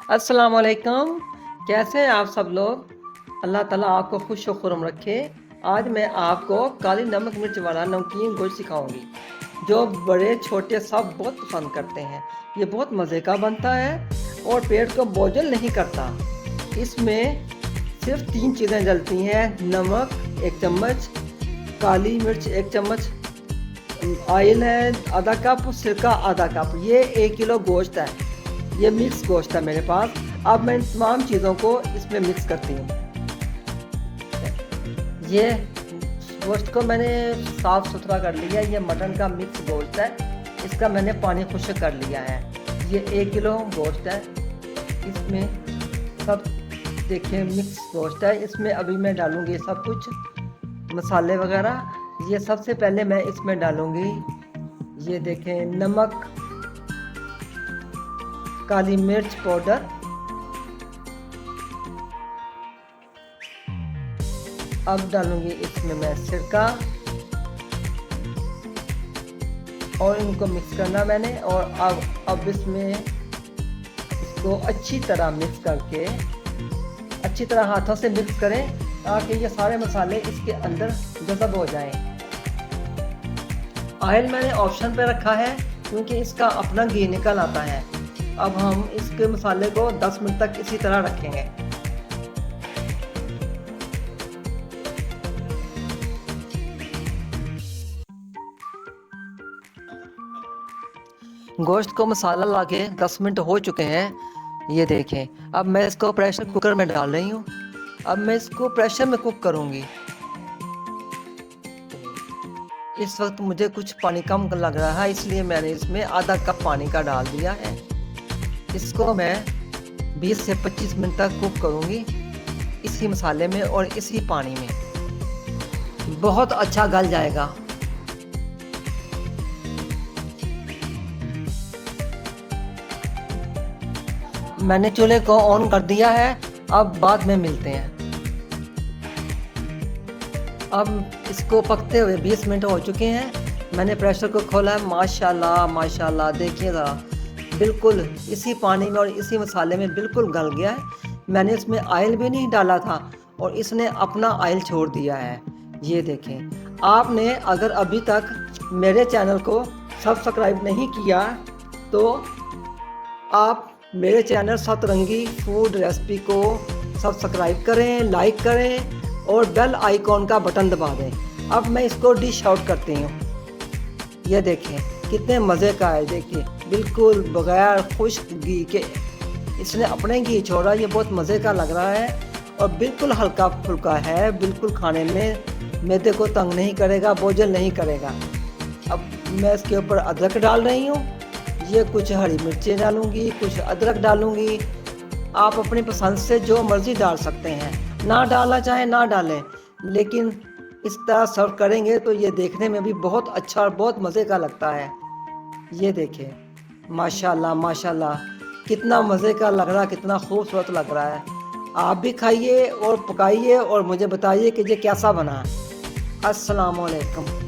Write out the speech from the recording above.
अस्सलाम वालेकुम। कैसे हैं आप सब लोग? अल्लाह ताला आपको खुश व खुर्म रखे। आज मैं आपको काली नमक मिर्च वाला नमकीन गोश्त सिखाऊंगी जो बड़े छोटे सब बहुत पसंद करते हैं। ये बहुत मज़े का बनता है और पेट को बोझल नहीं करता। इसमें सिर्फ 3 चीज़ें डलती हैं: नमक 1 चम्मच, काली मिर्च 1 चम्मच, ऑयल है आधा कप, सिरका आधा कप। ये 1 किलो गोश्त है। ये मिक्स गोश्त है मेरे पास। अब मैं इन तमाम चीज़ों को इसमें मिक्स करती हूँ। ये गोश्त को मैंने साफ़ सुथरा कर लिया। ये मटन का मिक्स गोश्त है। इसका मैंने पानी खुश्क कर लिया है। ये 1 किलो गोश्त है। इसमें सब देखिए मिक्स गोश्त है। इसमें अभी मैं डालूँगी सब कुछ मसाले वगैरह। ये सबसे पहले मैं इसमें डालूँगी, ये देखें, नमक, काली मिर्च पाउडर, अब डालूंगी इसमें मैं सिरका और इनको मिक्स करना मैंने। और अब इसमें इसको अच्छी तरह मिक्स करके अच्छी तरह हाथों से मिक्स करें ताकि ये सारे मसाले इसके अंदर जज़ब हो जाएं। ऑयल मैंने ऑप्शन पे रखा है क्योंकि इसका अपना घी निकल आता है। अब हम इसके मसाले को 10 मिनट तक इसी तरह रखेंगे। गोश्त को मसाला लाके 10 मिनट हो चुके हैं। ये देखें, अब मैं इसको प्रेशर कुकर में डाल रही हूँ। अब मैं इसको प्रेशर में कुक करूँगी। इस वक्त मुझे कुछ पानी कम लग रहा है, इसलिए मैंने इसमें आधा कप पानी का डाल दिया है। इसको मैं 20 से 25 मिनट तक कुक करूँगी इसी मसाले में और इसी पानी में। बहुत अच्छा गल जाएगा। मैंने चूल्हे को ऑन कर दिया है। अब बाद में मिलते हैं। अब इसको पकते हुए 20 मिनट हो चुके हैं। मैंने प्रेशर को खोला है। माशाल्लाह माशाल्लाह, देखिए ज़रा, बिल्कुल इसी पानी में और इसी मसाले में बिल्कुल गल गया है। मैंने इसमें ऑयल भी नहीं डाला था और इसने अपना ऑयल छोड़ दिया है। ये देखें, आपने अगर अभी तक मेरे चैनल को सब्सक्राइब नहीं किया तो आप मेरे चैनल सतरंगी फूड रेसिपी को सब्सक्राइब करें, लाइक करें और बेल आइकॉन का बटन दबा दें। अब मैं इसको डिश आउट करती हूँ। ये देखें कितने मज़े का है। देखिए बिल्कुल बगैर खुश्क घी के इसने अपने घी छोड़ा। ये बहुत मज़े का लग रहा है और बिल्कुल हल्का फुल्का है। बिल्कुल खाने में मैदे को तंग नहीं करेगा, बोझल नहीं करेगा। अब मैं इसके ऊपर अदरक डाल रही हूँ। ये कुछ हरी मिर्चें डालूँगी, कुछ अदरक डालूँगी। आप अपनी पसंद से जो मर्ज़ी डाल सकते हैं, ना डालना चाहे ना डालें, लेकिन इस तरह सर्व करेंगे तो ये देखने में भी बहुत अच्छा और बहुत मज़े का लगता है। ये देखें, माशाल्लाह माशाल्लाह, कितना मज़े का लग रहा है, कितना खूबसूरत लग रहा है। आप भी खाइए और पकाइए और मुझे बताइए कि ये कैसा बना है। अस्सलाम वालेकुम।